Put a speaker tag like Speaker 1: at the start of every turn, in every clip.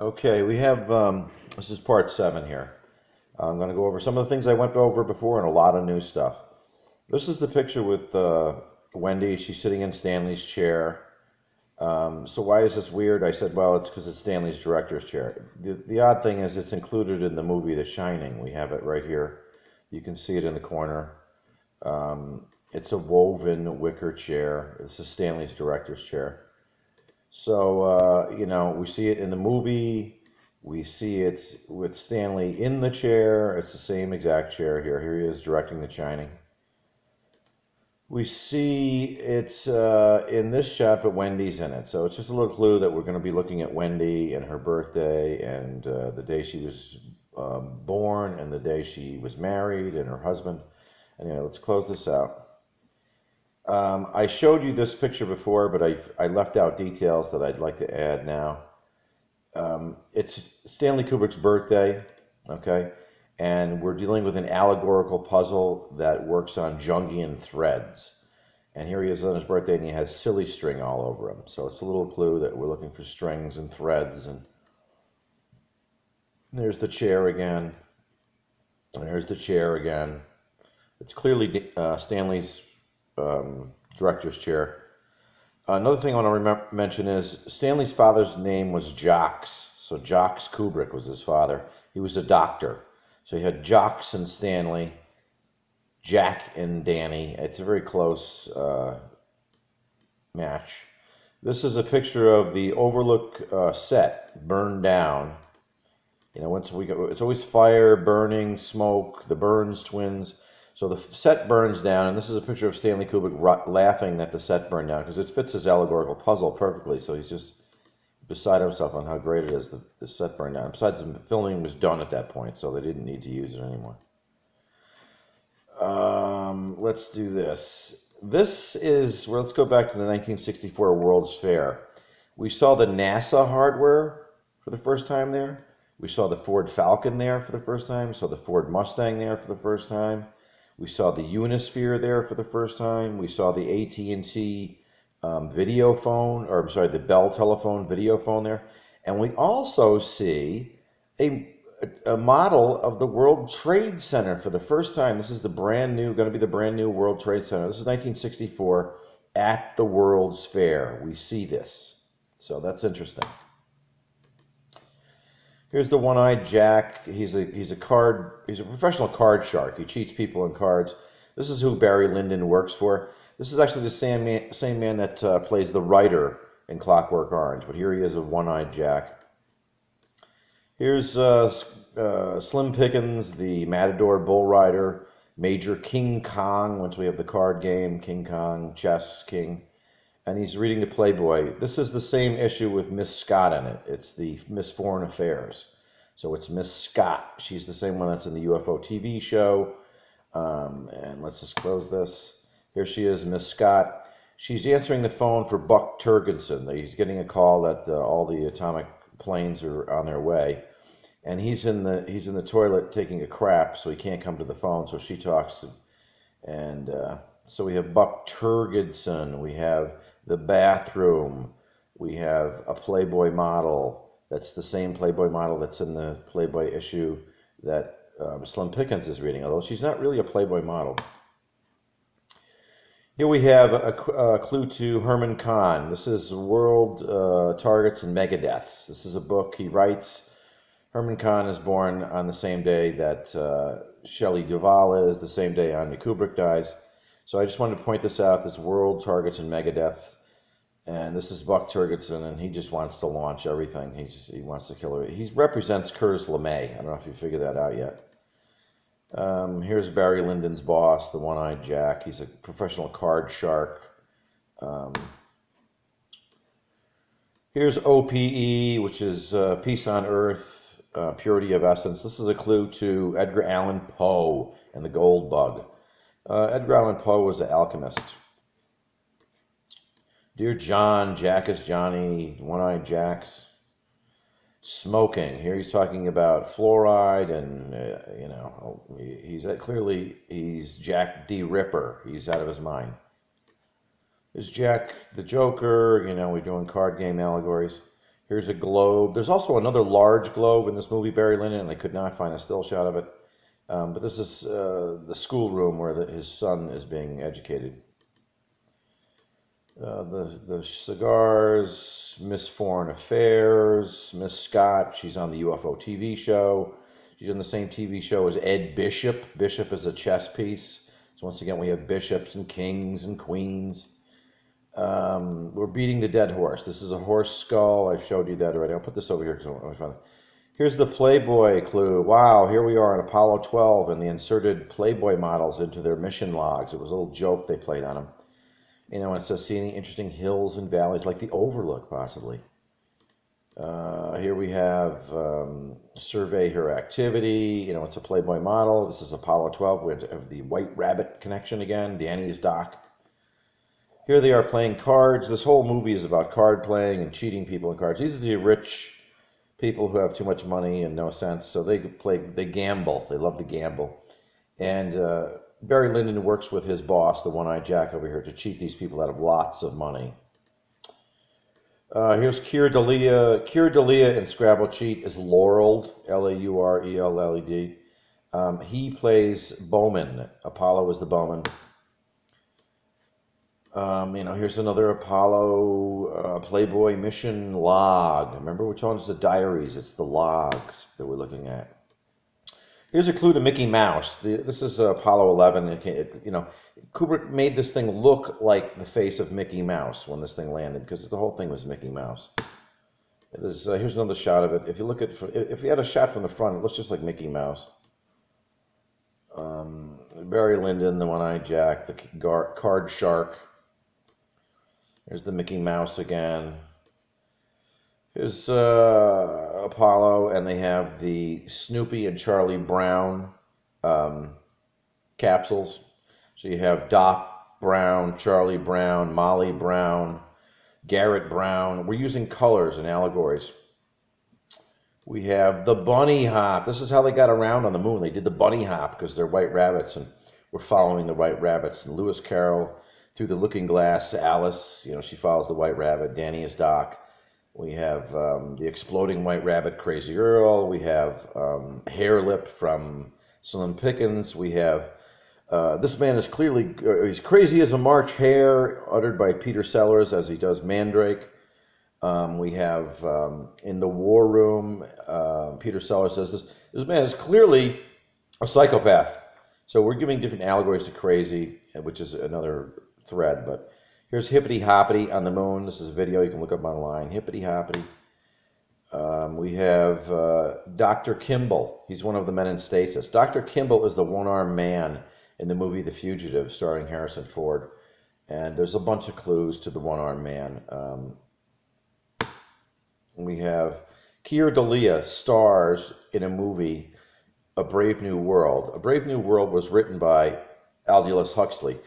Speaker 1: Okay, we have, this is part 7 here. I'm going to go over some of the things I went over before and a lot of new stuff. This is the picture with Wendy. She's sitting in Stanley's chair. So why is this weird? I said, well, it's because it's Stanley's director's chair. The odd thing is it's included in the movie The Shining. We have it right here. You can see it in the corner. It's a woven wicker chair. This is Stanley's director's chair. So, we see it in the movie. We see it with Stanley in the chair. It's the same exact chair here. Here he is directing The Shining. We see it's in this shot, but Wendy's in it. So it's just a little clue that we're going to be looking at Wendy and her birthday and the day she was born and the day she was married and her husband. Anyway, let's close this out. I showed you this picture before, but I left out details that I'd like to add now. It's Stanley Kubrick's birthday, okay? And we're dealing with an allegorical puzzle that works on Jungian threads. And here he is on his birthday, and he has silly string all over him. So it's a little clue that we're looking for strings and threads. And there's the chair again. There's the chair again. It's clearly Stanley's director's chair. Another thing I want to mention is Stanley's father's name was Jacques. So Jacques Kubrick was his father. He was a doctor. So you had Jacques and Stanley, Jack and Danny. It's a very close match. This is a picture of the Overlook set burned down. You know, once we go, it's always fire, burning, smoke, the Burns twins. So the set burns down, and this is a picture of Stanley Kubrick laughing that the set burned down because it fits his allegorical puzzle perfectly. So he's just beside himself on how great it is that the set burned down. Besides, the filming was done at that point, so they didn't need to use it anymore. Let's do this. This is, well, let's go back to the 1964 World's Fair. We saw the NASA hardware for the first time there. We saw the Ford Falcon there for the first time. We saw the Ford Mustang there for the first time. We saw the Unisphere there for the first time. We saw the AT&T video phone, or I'm sorry, the Bell telephone video phone there. And we also see a model of the World Trade Center for the first time. This is the brand new, going to be the brand new World Trade Center. This is 1964 at the World's Fair. We see this. So that's interesting. Here's the one-eyed Jack. He's a professional card shark. He cheats people in cards. This is who Barry Lyndon works for. This is actually the same man that plays the writer in Clockwork Orange. But here he is, a one-eyed Jack. Here's Slim Pickens, the Matador bull rider. Major King Kong. Once we have the card game, King Kong, chess, king. And he's reading the Playboy. This is the same issue with Miss Scott in it. It's the Miss Foreign Affairs. So it's Miss Scott. She's the same one that's in the UFO TV show. And let's just close this. Here she is, Miss Scott. She's answering the phone for Buck Turgidson. He's getting a call that all the atomic planes are on their way. And he's in the toilet taking a crap, so he can't come to the phone. So she talks to, and so we have Buck Turgidson. We have the bathroom. We have a Playboy model. That's the same Playboy model that's in the Playboy issue that Slim Pickens is reading, although she's not really a Playboy model. Here we have a clue to Herman Kahn. This is World Targets and Megadeaths. This is a book he writes. Herman Kahn is born on the same day that Shelley Duvall is, the same day Stanley Kubrick dies. So I just wanted to point this out, this World Targets and Megadeath. And this is Buck Turgidson, and he just wants to launch everything. He wants to kill her. He represents Curtis LeMay. I don't know if you figured that out yet. Here's Barry Lyndon's boss, the one-eyed Jack. He's a professional card shark. Here's OPE, which is Peace on Earth, Purity of Essence. This is a clue to Edgar Allan Poe and the Gold Bug. Edgar Allan Poe was an alchemist. Dear John, Jack is Johnny, one-eyed Jacks. Smoking. Here he's talking about fluoride, and he's Jack the Ripper. He's out of his mind. There's Jack the Joker. We're doing card game allegories. Here's a globe. There's also another large globe in this movie, Barry Lyndon, and I could not find a still shot of it. But this is the schoolroom where his son is being educated. The cigars, Miss Foreign Affairs, Miss Scott. She's on the UFO TV show. She's on the same TV show as Ed Bishop. Bishop is a chess piece. So once again, we have bishops and kings and queens. We're beating the dead horse. This is a horse skull. I showed you that already. I'll put this over here because I found it. Here's the Playboy clue. Wow, here we are on Apollo 12, and they inserted Playboy models into their mission logs. It was a little joke they played on them. You know, it says, see any interesting hills and valleys, like the Overlook, possibly. Here we have survey her activity. You know, it's a Playboy model. This is Apollo 12. We have the White Rabbit connection again. Danny is Doc. Here they are playing cards. This whole movie is about card playing and cheating people in cards. These are the rich people who have too much money and no sense, so they gamble. They love to gamble. And Barry Lyndon works with his boss, the One-Eyed Jack over here, to cheat these people out of lots of money. Here's Keir Dalia. Keir Dalia in Scrabble Cheat is Laureled, Laurelled. He plays Bowman. Apollo is the Bowman. You know, here's another Apollo Playboy mission log. Remember which one is the diaries? It's the logs that we're looking at. Here's a clue to Mickey Mouse. This is Apollo 11. You know, Kubrick made this thing look like the face of Mickey Mouse when this thing landed, because the whole thing was Mickey Mouse. It is. Here's another shot of it. If you look at, if you had a shot from the front, it looks just like Mickey Mouse. Barry Lyndon, the One-Eyed Jack, the card shark. Here's the Mickey Mouse again. Here's Apollo, and they have the Snoopy and Charlie Brown capsules. So you have Doc Brown, Charlie Brown, Molly Brown, Garrett Brown. We're using colors and allegories. We have the bunny hop. This is how they got around on the moon. They did the bunny hop because they're white rabbits, and we're following the white rabbits. And Lewis Carroll, through the looking glass, Alice, you know, she follows the white rabbit. Danny is Doc. We have the exploding white rabbit, Crazy Earl. We have Hair Lip from Slim Pickens. We have this man is clearly, he's crazy as a March hare, uttered by Peter Sellers as he does Mandrake. We have in the War Room, Peter Sellers says this man is clearly a psychopath. So we're giving different allegories to crazy, which is another thread. But here's Hippity Hoppity on the moon. This is a video you can look up online. Hippity Hoppity. We have Dr. Kimball. He's one of the men in stasis. Dr. Kimball is the one-armed man in the movie The Fugitive, starring Harrison Ford. And there's a bunch of clues to the one-armed man. We have Keir Dalia stars in a movie, A Brave New World. A Brave New World was written by Aldous Huxley.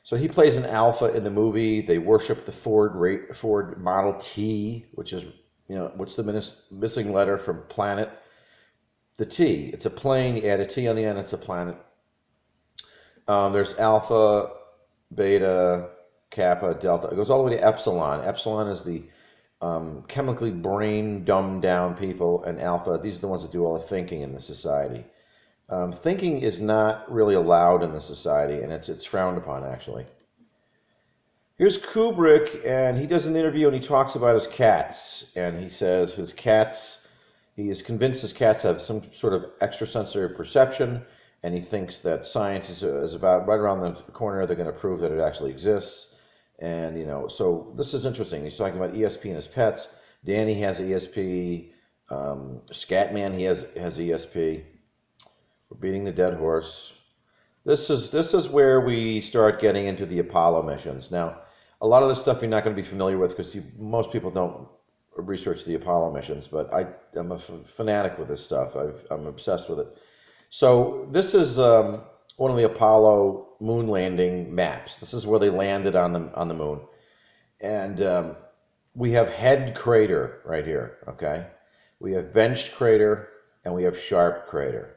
Speaker 1: So he plays an alpha in the movie. They worship the Ford Model T, which is, you know, what's the missing letter from planet? The T. It's a plane. You add a T on the end, it's a planet. There's alpha, beta, kappa, delta. It goes all the way to epsilon. Epsilon is the chemically brain dumbed down people, and alpha, these are the ones that do all the thinking in the society. Thinking is not really allowed in the society, and it's frowned upon, actually. Here's Kubrick, and he does an interview, and he talks about his cats, and he says his cats, he is convinced his cats have some sort of extrasensory perception, and he thinks that science is about right around the corner. They're going to prove that it actually exists. And, you know, so this is interesting. He's talking about ESP and his pets. Danny has ESP. Scatman, he has ESP. We're beating the dead horse. This is where we start getting into the Apollo missions. Now, a lot of this stuff you're not going to be familiar with because most people don't research the Apollo missions, but I'm a fanatic with this stuff. I'm obsessed with it. So this is one of the Apollo moon landing maps. This is where they landed on the moon. And we have head crater right here, okay? We have benched crater, and we have sharp crater.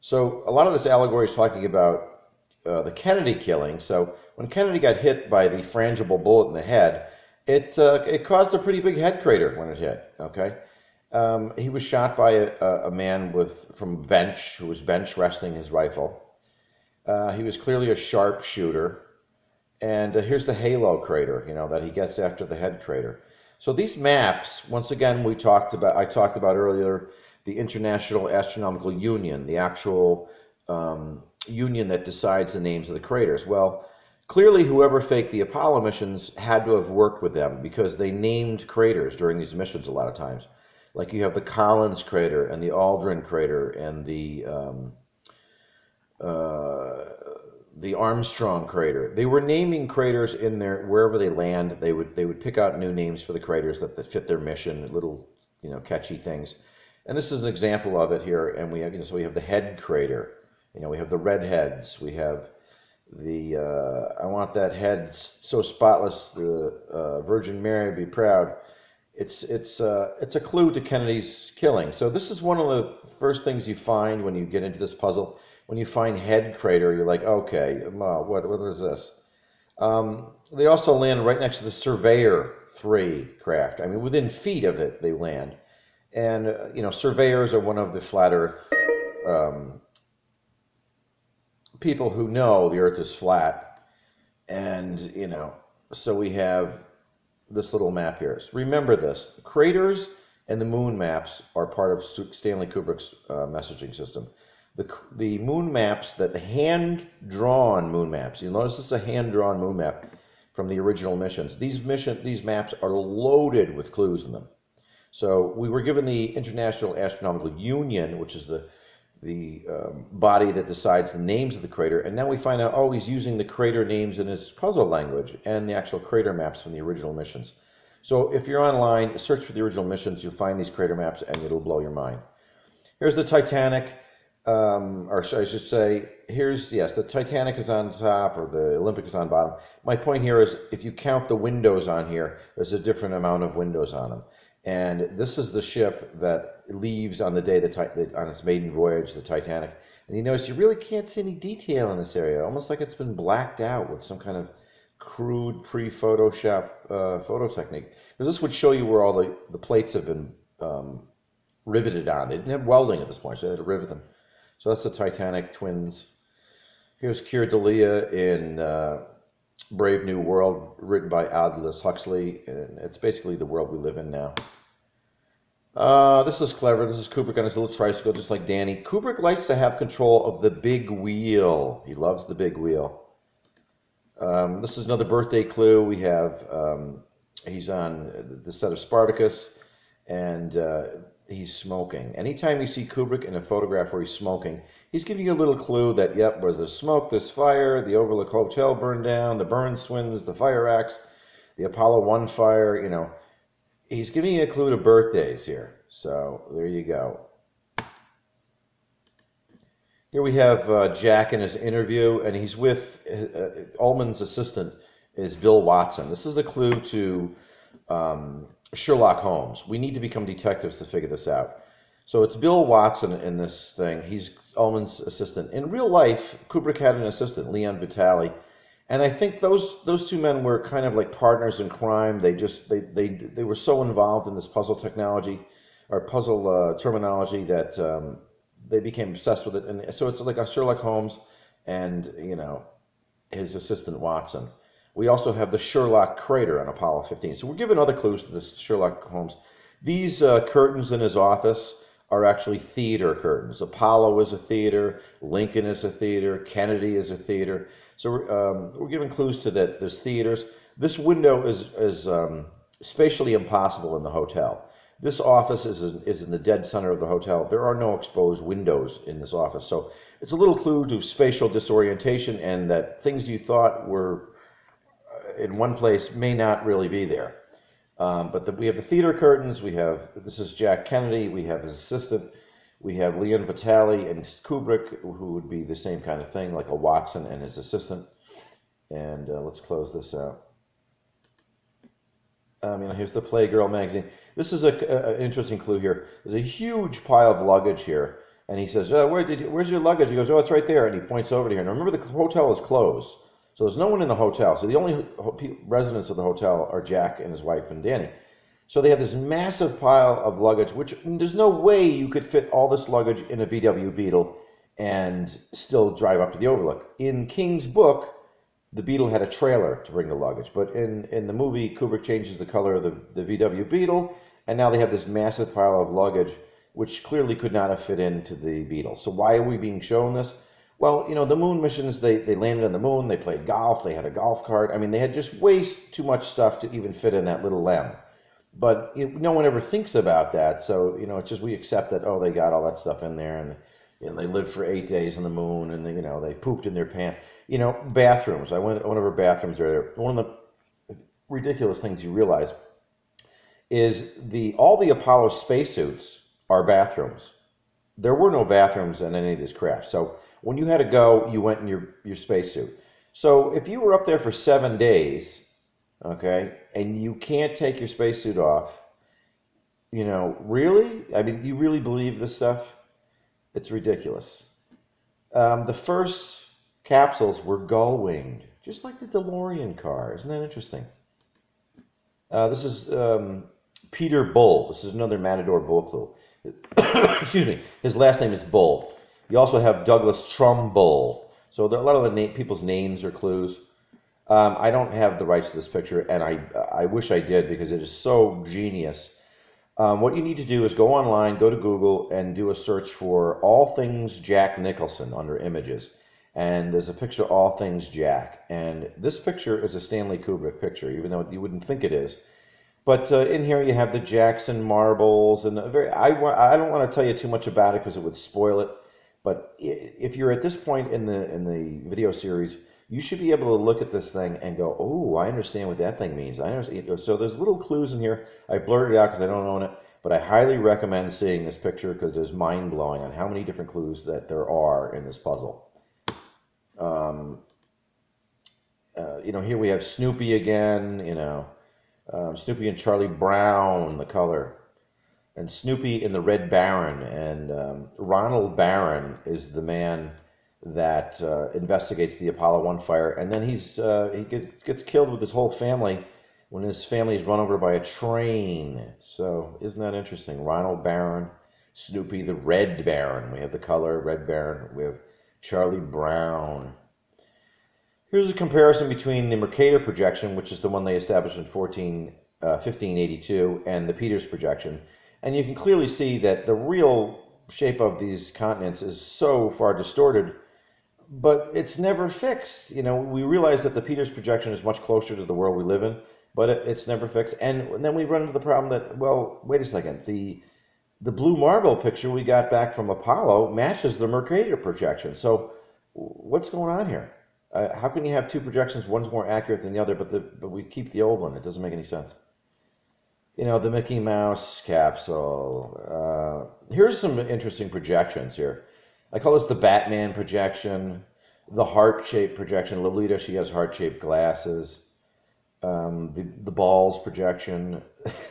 Speaker 1: So a lot of this allegory is talking about the Kennedy killing. So when Kennedy got hit by the frangible bullet in the head, It caused a pretty big head crater when it hit. Okay, he was shot by a man from a bench who was bench resting his rifle. He was clearly a sharpshooter. And here's the halo crater, that he gets after the head crater. So these maps, once again, I talked about earlier, the International Astronomical Union, the actual union that decides the names of the craters. Well, clearly whoever faked the Apollo missions had to have worked with them because they named craters during these missions a lot of times. Like you have the Collins crater and the Aldrin crater and the Armstrong crater. They were naming craters in there wherever they land. They would pick out new names for the craters that fit their mission, little catchy things. And this is an example of it here. And we have so we have the head crater. We have the redheads. We have the I want that head so spotless, the Virgin Mary be proud. It's a clue to Kennedy's killing. So this is one of the first things you find when you get into this puzzle. When you find head crater, you're like, okay, what is this? They also land right next to the Surveyor 3 craft. I mean, within feet of it, they land. And, surveyors are one of the flat Earth people who know the Earth is flat. And, so we have this little map here. So remember this. Craters and the moon maps are part of Stanley Kubrick's messaging system. The moon maps, the hand-drawn moon maps, you'll notice this is a hand-drawn moon map from the original missions. These maps are loaded with clues in them. So we were given the International Astronomical Union, which is the body that decides the names of the crater, and now we find out, he's using the crater names in his puzzle language and the actual crater maps from the original missions. So if you're online, search for the original missions, you'll find these crater maps and it'll blow your mind. Here's the Titanic. Or I should say, the Titanic is on top or the Olympic is on bottom. My point here is if you count the windows on here, there's a different amount of windows on them. And this is the ship that leaves on the day on its maiden voyage, the Titanic. And you notice you really can't see any detail in this area, almost like it's been blacked out with some kind of crude pre-Photoshop photo technique. Because this would show you where all the plates have been riveted on. They didn't have welding at this point, so they had to rivet them. So that's the Titanic twins. Here's Keir Dalia in Brave New World, written by Aldous Huxley. And it's basically the world we live in now. This is clever. This is Kubrick on his little tricycle, just like Danny. Kubrick likes to have control of the big wheel. He loves the big wheel. This is another birthday clue. We have, he's on the set of Spartacus, and he's smoking. Anytime you see Kubrick in a photograph where he's smoking, he's giving you a little clue that, yep, where there's smoke, there's fire, the Overlook Hotel burned down, the Burns twins, the fire axe, the Apollo 1 fire, He's giving you a clue to birthdays here. So there you go. Here we have Jack in his interview, and he's with Ullman's assistant is Bill Watson. This is a clue to Sherlock Holmes. We need to become detectives to figure this out. So it's Bill Watson in this thing. He's Ullman's assistant. In real life, Kubrick had an assistant, Leon Vitali, and I think those two men were kind of like partners in crime. They were so involved in this puzzle technology or puzzle terminology that they became obsessed with it. And so it's like a Sherlock Holmes and his assistant Watson. We also have the Sherlock crater on Apollo 15. So we're given other clues to this Sherlock Holmes. These curtains in his office are actually theater curtains. Apollo is a theater, Lincoln is a theater, Kennedy is a theater. So we're given clues to that. There's theaters. This window is spatially impossible in the hotel. This office is in the dead center of the hotel. There are no exposed windows in this office. So it's a little clue to spatial disorientation and that things you thought were in one place may not really be there. But we have the theater curtains. This is Jack Kennedy. We have his assistant. We have Leon Vitali and Kubrick, who would be the same kind of thing, like a Watson and his assistant. And let's close this out. Here's the Playgirl magazine. This is an interesting clue here. There's a huge pile of luggage here. And he says, where's your luggage? He goes, it's right there. And he points over to here. Now remember, the hotel is closed. So there's no one in the hotel. So the only residents of the hotel are Jack and his wife and Danny. So they have this massive pile of luggage, which there's no way you could fit all this luggage in a VW Beetle and still drive up to the Overlook. In King's book, the Beetle had a trailer to bring the luggage, but in the movie, Kubrick changes the color of the VW Beetle, and now they have this massive pile of luggage, which clearly could not have fit into the Beetle. So why are we being shown this? Well, you know, the moon missions, they landed on the moon, they played golf, they had a golf cart. I mean, they had just way too much stuff to even fit in that little LEM. But no one ever thinks about that, so, you know, it's just we accept that, oh, they got all that stuff in there, and you know, they lived for 8 days on the moon, and they, you know, they pooped in their pants. You know, bathrooms. I went one of our bathrooms there. One of the ridiculous things you realize is all the Apollo spacesuits are bathrooms. There were no bathrooms in any of this craft. So when you had to go, you went in your spacesuit. So if you were up there for 7 days, okay, and you can't take your spacesuit off, you know, really? I mean, you really believe this stuff? It's ridiculous. The first capsules were gull-winged, just like the DeLorean car. Isn't that interesting? This is Peter Bull. This is another Matador Bull clue. Excuse me. His last name is Bull. You also have Douglas Trumbull. So a lot of the people's names are clues. I don't have the rights to this picture, and I wish I did because it is so genius. What you need to do is go online, go to Google, and do a search for All Things Jack Nicholson under images. And there's a picture of All Things Jack. And this picture is a Stanley Kubrick picture, even though you wouldn't think it is. But in here you have the Jackson marbles. And I don't want to tell you too much about it because it would spoil it. But if you're at this point in the video series, you should be able to look at this thing and go, oh, I understand what that thing means. I understand. So there's little clues in here. I blurred it out because I don't own it. But I highly recommend seeing this picture because it's mind-blowing on how many different clues that there are in this puzzle. You know, here we have Snoopy again, you know. Snoopy and Charlie Brown, the color. And Snoopy in the Red Baron. And Ronald Barron is the man that investigates the Apollo 1 fire, and then he gets killed with his whole family when his family is run over by a train. So isn't that interesting? Ronald Barron, Snoopy the Red Baron. We have the color Red Baron. We have Charlie Brown. Here's a comparison between the Mercator projection, which is the one they established in 1582, and the Peters projection. And you can clearly see that the real shape of these continents is so far distorted, but it's never fixed. You know, we realize that the Peters projection is much closer to the world we live in, but it's never fixed. And then we run into the problem that, well, wait a second, the blue marble picture we got back from Apollo matches the Mercator projection. So what's going on here? How can you have two projections? One's more accurate than the other, but we keep the old one? It doesn't make any sense. You know, the Mickey Mouse capsule. Here's some interesting projections here. I call this the Batman projection, the heart-shaped projection. Lolita, she has heart-shaped glasses. The balls projection,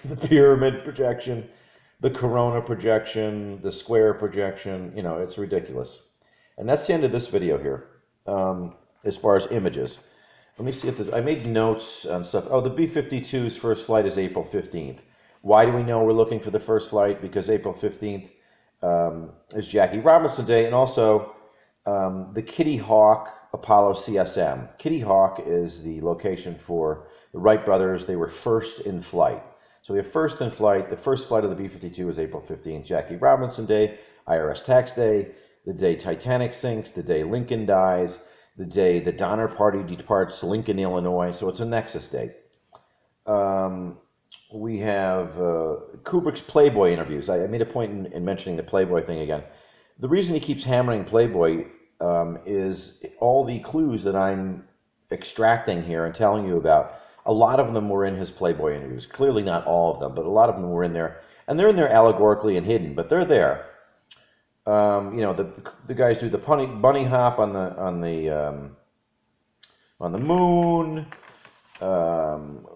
Speaker 1: the pyramid projection, the corona projection, the square projection. You know, it's ridiculous. And that's the end of this video here, as far as images. Let me see if I made notes on stuff. Oh, the B-52's first flight is April 15th. Why do we know we're looking for the first flight? Because April 15th is Jackie Robinson Day, and also the Kitty Hawk Apollo CSM. Kitty Hawk is the location for the Wright brothers. They were first in flight. So we have first in flight. The first flight of the B-52 is April 15th. Jackie Robinson Day, IRS tax day, the day Titanic sinks, the day Lincoln dies, the day the Donner Party departs Lincoln, Illinois. So it's a nexus date. We have Kubrick's Playboy interviews. I made a point in mentioning the Playboy thing again. The reason he keeps hammering Playboy is all the clues that I'm extracting here and telling you about. A lot of them were in his Playboy interviews. Clearly not all of them, but a lot of them were in there. And they're in there allegorically and hidden, but they're there. You know, the guys do the bunny hop on the moon.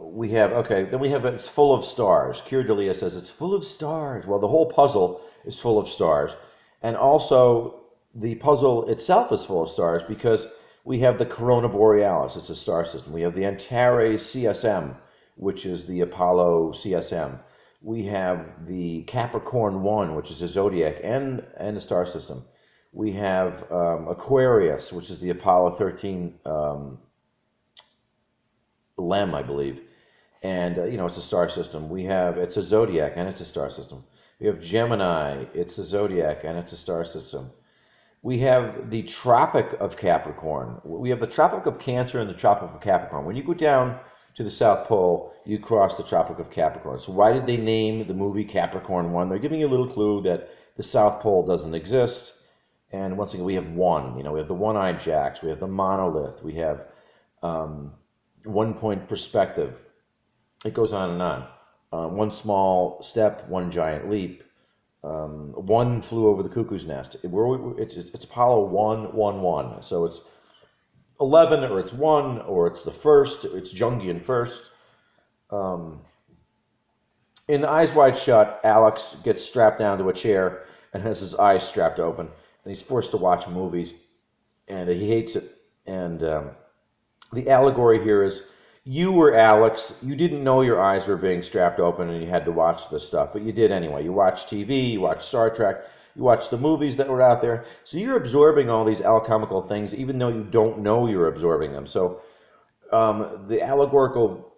Speaker 1: We have it's full of stars. Keir Dalia says it's full of stars. Well, the whole puzzle is full of stars, and also the puzzle itself is full of stars because We have the Corona Borealis, it's a star system. We have the Antares CSM, which is the Apollo CSM. We have the Capricorn 1, which is a zodiac and a star system. We have Aquarius, which is the Apollo 13 LEM, I believe. And, it's a star system. It's a zodiac and it's a star system. We have Gemini, it's a zodiac and it's a star system. We have the Tropic of Capricorn. We have the Tropic of Cancer and the Tropic of Capricorn. When you go down to the South Pole, you cross the Tropic of Capricorn. So why did they name the movie Capricorn 1? They're giving you a little clue that the South Pole doesn't exist. And once again, we have one. We have the one-eyed jacks. We have the monolith. We have one-point perspective. It goes on and on. One small step, one giant leap. One flew over the cuckoo's nest. It's Apollo 111. So it's 11, or it's 1, or it's the first. It's Jungian first. In Eyes Wide Shut, Alex gets strapped down to a chair and has his eyes strapped open. And he's forced to watch movies. And he hates it. And the allegory here is, you were Alex. You didn't know your eyes were being strapped open and you had to watch this stuff, but you did anyway. You watched TV, you watched Star Trek, you watched the movies that were out there. So you're absorbing all these alchemical things, even though you don't know you're absorbing them. So the allegorical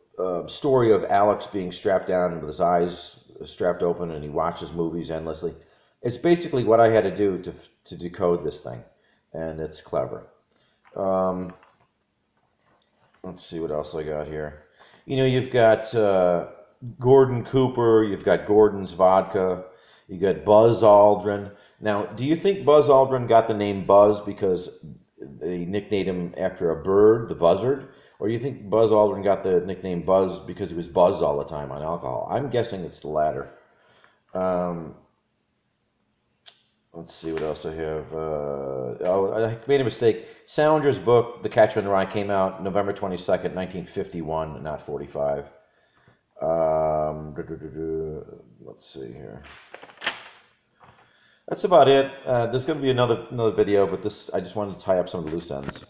Speaker 1: story of Alex being strapped down with his eyes strapped open and he watches movies endlessly, it's basically what I had to do to decode this thing, and it's clever. Let's see what else I got here. You've got Gordon Cooper, you've got Gordon's Vodka, you got Buzz Aldrin. Now, do you think Buzz Aldrin got the name Buzz because they nicknamed him after a bird, the buzzard? Or do you think Buzz Aldrin got the nickname Buzz because he was buzzed all the time on alcohol? I'm guessing it's the latter. Let's see what else I have. I made a mistake. Salinger's book, The Catcher in the Rye, came out November 22nd, 1951, not 45. Let's see here. That's about it. There's going to be another video, but I just wanted to tie up some of the loose ends.